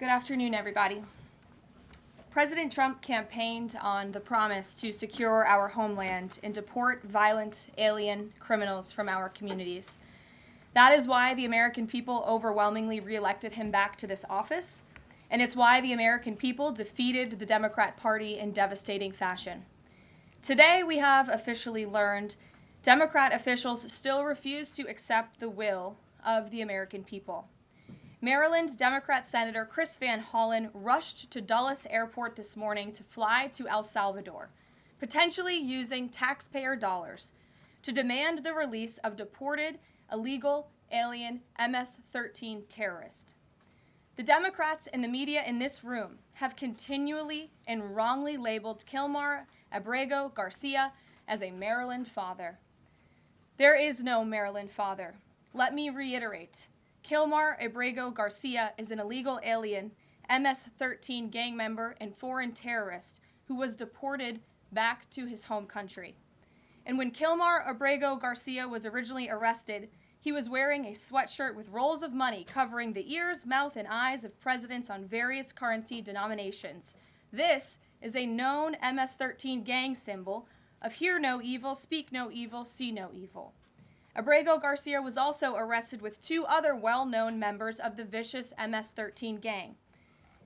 Good afternoon, everybody. President Trump campaigned on the promise to secure our homeland and deport violent alien criminals from our communities. That is why the American people overwhelmingly reelected him back to this office, and it's why the American people defeated the Democrat Party in devastating fashion. Today, we have officially learned Democrat officials still refuse to accept the will of the American people. Maryland Democrat Senator Chris Van Hollen rushed to Dulles Airport this morning to fly to El Salvador, potentially using taxpayer dollars, to demand the release of deported, illegal, alien MS-13 terrorists. The Democrats and the media in this room have continually and wrongly labeled Kilmar Abrego Garcia as a Maryland father. There is no Maryland father. Let me reiterate. Kilmar Abrego Garcia is an illegal alien, MS-13 gang member and foreign terrorist who was deported back to his home country. And when Kilmar Abrego Garcia was originally arrested, he was wearing a sweatshirt with rolls of money covering the ears, mouth, and eyes of presidents on various currency denominations. This is a known MS-13 gang symbol of hear no evil, speak no evil, see no evil. Abrego Garcia was also arrested with two other well-known members of the vicious MS-13 gang.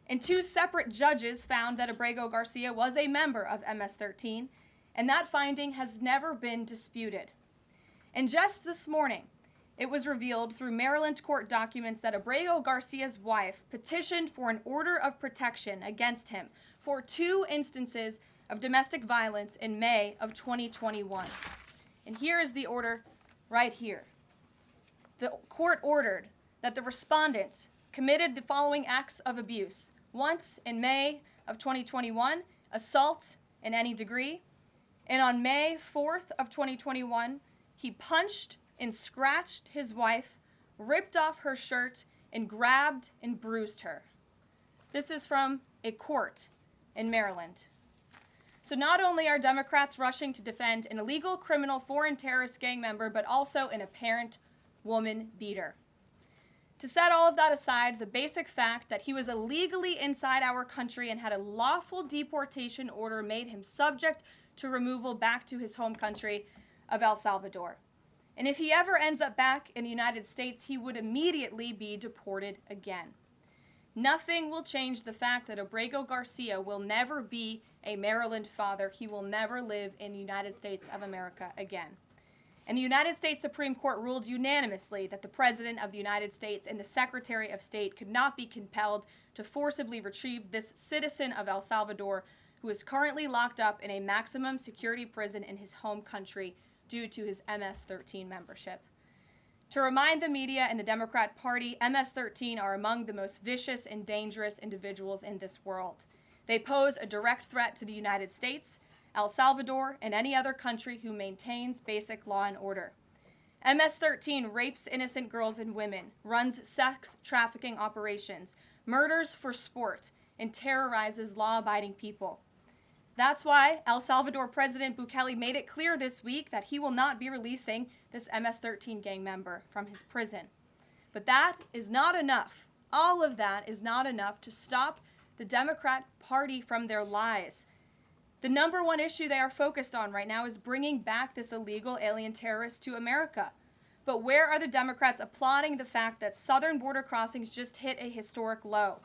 And two separate judges found that Abrego Garcia was a member of MS-13, and that finding has never been disputed. And just this morning, it was revealed through Maryland court documents that Abrego Garcia's wife petitioned for an order of protection against him for 2 instances of domestic violence in May of 2021. And here is the order right here. The court ordered that the respondent committed the following acts of abuse. Once in May of 2021, assault in any degree. And on May 4th of 2021, he punched and scratched his wife, ripped off her shirt, and grabbed and bruised her. This is from a court in Maryland. So not only are Democrats rushing to defend an illegal criminal foreign terrorist gang member, but also an apparent woman beater. To set all of that aside, the basic fact that he was illegally inside our country and had a lawful deportation order made him subject to removal back to his home country of El Salvador. And if he ever ends up back in the United States, he would immediately be deported again. Nothing will change the fact that Abrego Garcia will never be a Maryland father. He will never live in the United States of America again. And the United States Supreme Court ruled unanimously that the President of the United States and the Secretary of State could not be compelled to forcibly retrieve this citizen of El Salvador who is currently locked up in a maximum security prison in his home country due to his MS-13 membership. To remind the media and the Democrat Party, MS-13 are among the most vicious and dangerous individuals in this world. They pose a direct threat to the United States, El Salvador, and any other country who maintains basic law and order. MS-13 rapes innocent girls and women, runs sex trafficking operations, murders for sport, and terrorizes law-abiding people. That's why El Salvador President Bukele made it clear this week that he will not be releasing this MS-13 gang member from his prison. But that is not enough. All of that is not enough to stop the Democrat Party from their lies. The number one issue they are focused on right now is bringing back this illegal alien terrorist to America. But where are the Democrats applauding the fact that southern border crossings just hit a historic low?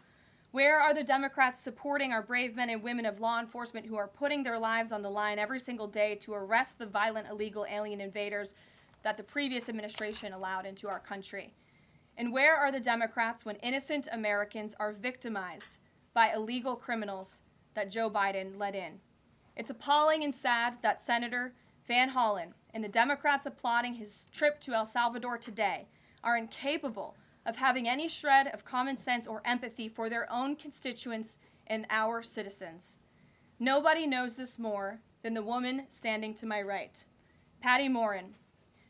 Where are the Democrats supporting our brave men and women of law enforcement who are putting their lives on the line every single day to arrest the violent illegal alien invaders that the previous administration allowed into our country? And where are the Democrats when innocent Americans are victimized by illegal criminals that Joe Biden let in? It's appalling and sad that Senator Van Hollen and the Democrats applauding his trip to El Salvador today are incapable of having any shred of common sense or empathy for their own constituents and our citizens. Nobody knows this more than the woman standing to my right, Patty Morin,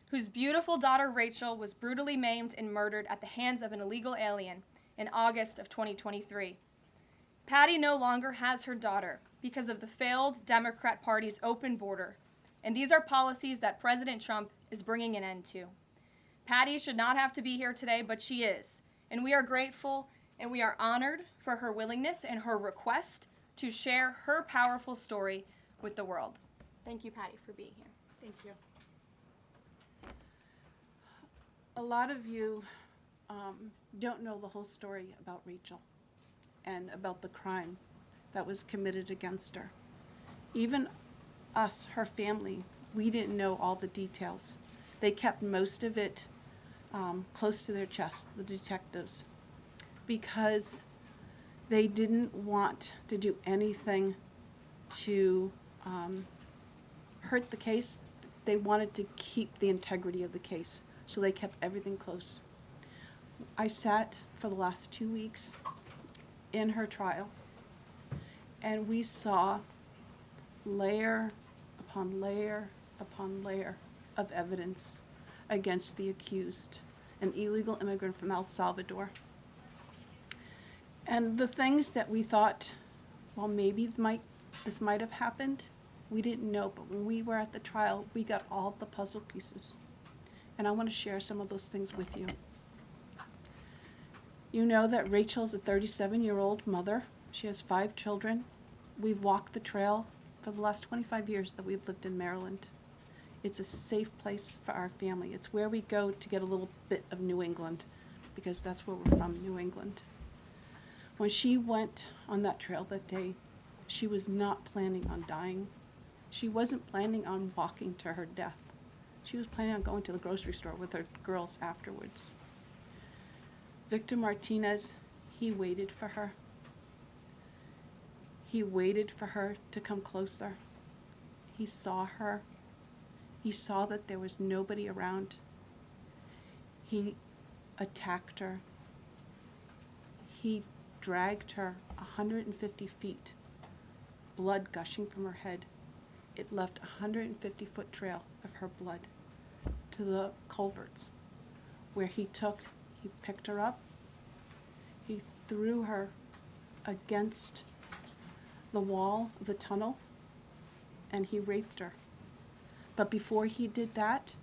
whose beautiful daughter Rachel was brutally maimed and murdered at the hands of an illegal alien in August of 2023. Patty no longer has her daughter because of the failed Democrat Party's open border, and these are policies that President Trump is bringing an end to. Patty should not have to be here today, but she is, and we are grateful and we are honored for her willingness and her request to share her powerful story with the world. Thank you, Patty, for being here. Thank you. A lot of you don't know the whole story about Rachel and about the crime that was committed against her. Even us, her family, we didn't know all the details. They kept most of it close to their chest, the detectives, because they didn't want to do anything to hurt the case. They wanted to keep the integrity of the case, so they kept everything close. I sat for the last 2 weeks in her trial, and we saw layer upon layer upon layer of evidence against the accused, an illegal immigrant from El Salvador. And the things that we thought, well, maybe this might have happened, we didn't know. But when we were at the trial, we got all the puzzle pieces. And I want to share some of those things with you. You know that Rachel's a 37-year-old mother. She has 5 children. We've walked the trail for the last 25 years that we've lived in Maryland. It's a safe place for our family. It's where we go to get a little bit of New England, because that's where we're from, New England. When she went on that trail that day, she was not planning on dying. She wasn't planning on walking to her death. She was planning on going to the grocery store with her girls afterwards. Victor Martinez, he waited for her. He waited for her to come closer. He saw her. He saw that there was nobody around. He attacked her. He dragged her 150 feet, blood gushing from her head. It left a 150-foot trail of her blood to the culverts, where he picked her up, he threw her against the wall of the tunnel, and he raped her. But before he did that,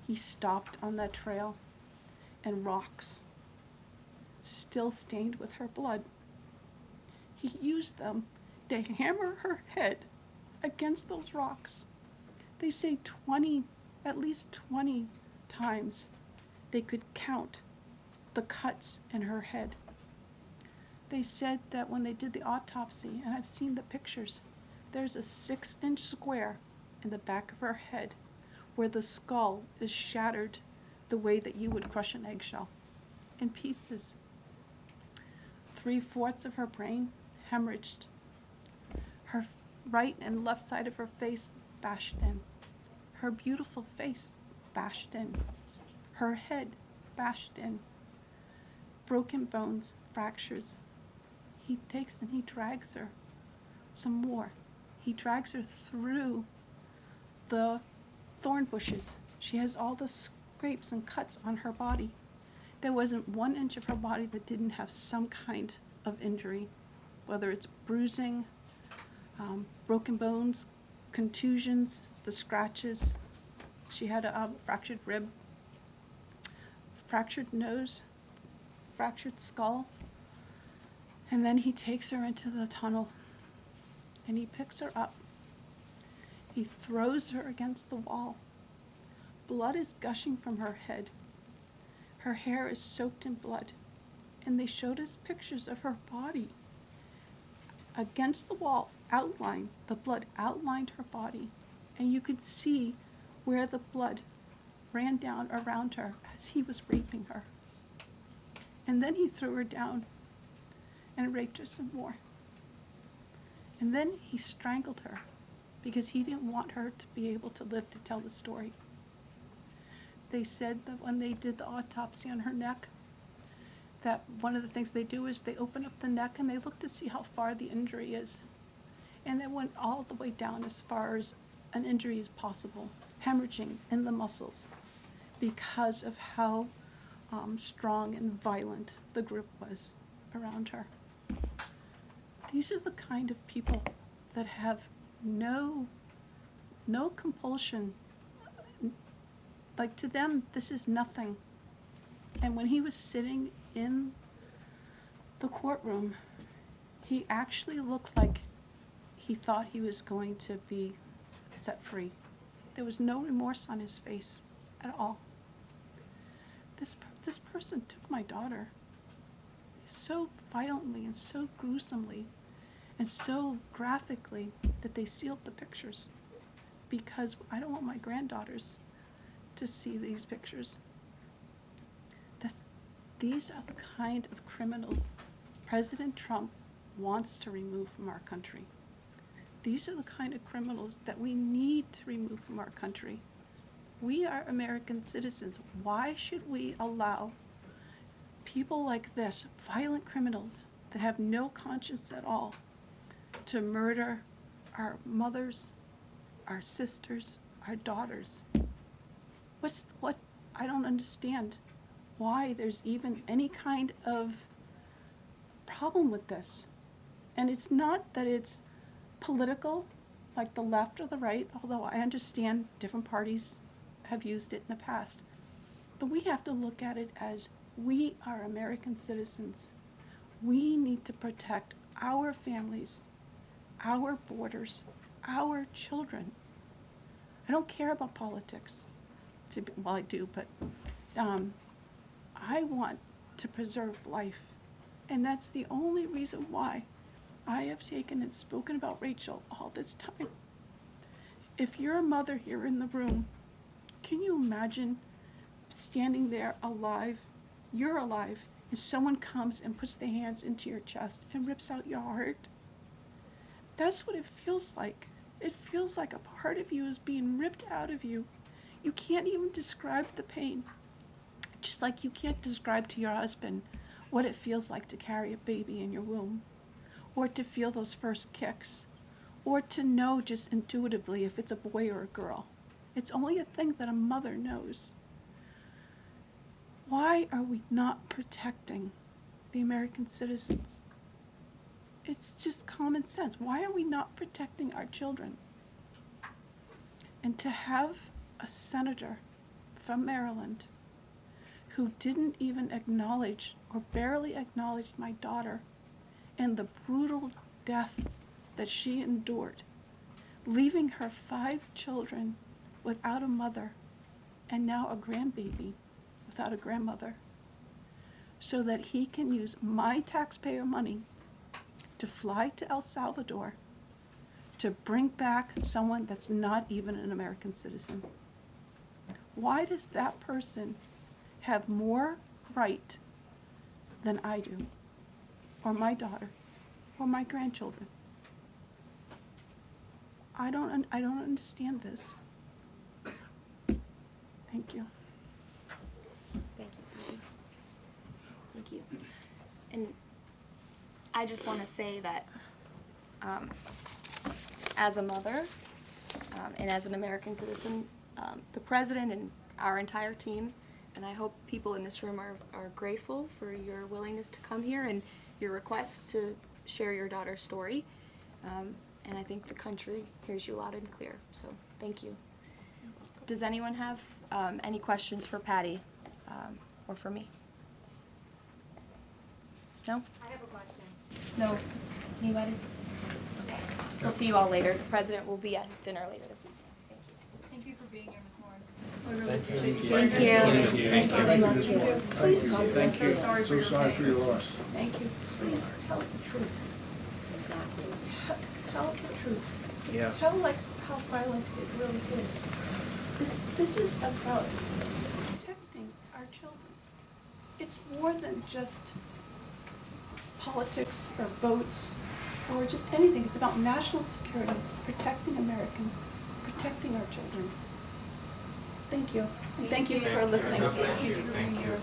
he stopped on that trail, and rocks, still stained with her blood, he used them to hammer her head against those rocks. They say at least 20 times they could count the cuts in her head. They said that when they did the autopsy, and I've seen the pictures, there's a 6-inch square in the back of her head where the skull is shattered the way that you would crush an eggshell in pieces. 3/4 of her brain hemorrhaged. Her right and left side of her face bashed in. Her beautiful face bashed in. Her head bashed in. Broken bones, fractures. He takes and he drags her some more. He drags her through the thorn bushes. She has all the scrapes and cuts on her body. There wasn't 1 inch of her body that didn't have some kind of injury, whether it's bruising, broken bones, contusions, the scratches. She had a fractured rib, fractured nose, fractured skull. And then he takes her into the tunnel, and he picks her up. He throws her against the wall. Blood is gushing from her head. Her hair is soaked in blood. And they showed us pictures of her body against the wall, outlined. The blood outlined her body. And you could see where the blood ran down around her as he was raping her. And then he threw her down and raped her some more. And then he strangled her because he didn't want her to be able to live to tell the story. They said that when they did the autopsy on her neck, that one of the things they do is they open up the neck and they look to see how far the injury is. And they went all the way down as far as an injury is possible, hemorrhaging in the muscles, because of how strong and violent the group was around her. These are the kind of people that have no compulsion. Like, to them, this is nothing. And when he was sitting in the courtroom, he actually looked like he thought he was going to be set free. There was no remorse on his face at all. This person took my daughter so violently and so gruesomely and so graphically that they sealed the pictures, because I don't want my granddaughters to see these pictures. These are the kind of criminals President Trump wants to remove from our country. These are the kind of criminals that we need to remove from our country. We are American citizens. Why should we allow people like this, violent criminals that have no conscience at all, to murder our mothers, our sisters, our daughters? I don't understand why there's even any kind of problem with this. And it's not that it's political, like the left or the right, although I understand different parties have used it in the past. But we have to look at it as we are American citizens. We need to protect our families, our borders, our children. I don't care about politics. Well, I do, but I want to preserve life. And that's the only reason why I have taken and spoken about Rachel all this time. If you're a mother here in the room, can you imagine standing there alive? You're alive, and someone comes and puts their hands into your chest and rips out your heart? That's what it feels like. It feels like a part of you is being ripped out of you. You can't even describe the pain. Just like you can't describe to your husband what it feels like to carry a baby in your womb, or to feel those first kicks, or to know just intuitively if it's a boy or a girl. It's only a thing that a mother knows. Why are we not protecting the American citizens? It's just common sense. Why are we not protecting our children? And to have a senator from Maryland who didn't even acknowledge or barely acknowledged my daughter and the brutal death that she endured, leaving her 5 children without a mother and now a grandbaby without a grandmother, so that he can use my taxpayer money to fly to El Salvador to bring back someone that's not even an American citizen. Why does that person have more right than I do, or my daughter, or my grandchildren? I don't understand this. Thank you. Thank you. Thank you. And I just want to say that as a mother and as an American citizen, the president and our entire team, and I hope people in this room are grateful for your willingness to come here and your request to share your daughter's story. And I think the country hears you loud and clear. So thank you. Does anyone have any questions for Patty or for me? No? I have a question. No? Anybody? Okay. We'll see you all later. The president will be at his dinner later this evening. Thank you. Thank you for being here, Ms. Morin. We really Thank appreciate you. Thank you. Thank you. Thank you. Please, I'm so sorry for So your sorry pain. for your loss. thank you. Please tell the truth. Exactly. Tell the truth. Yeah. Tell like how violent it really is. This is about protecting our children. It's more than just politics or votes or just anything. It's about national security, protecting Americans, protecting our children. Thank you. And thank you for listening. God bless you. Thank you for being here.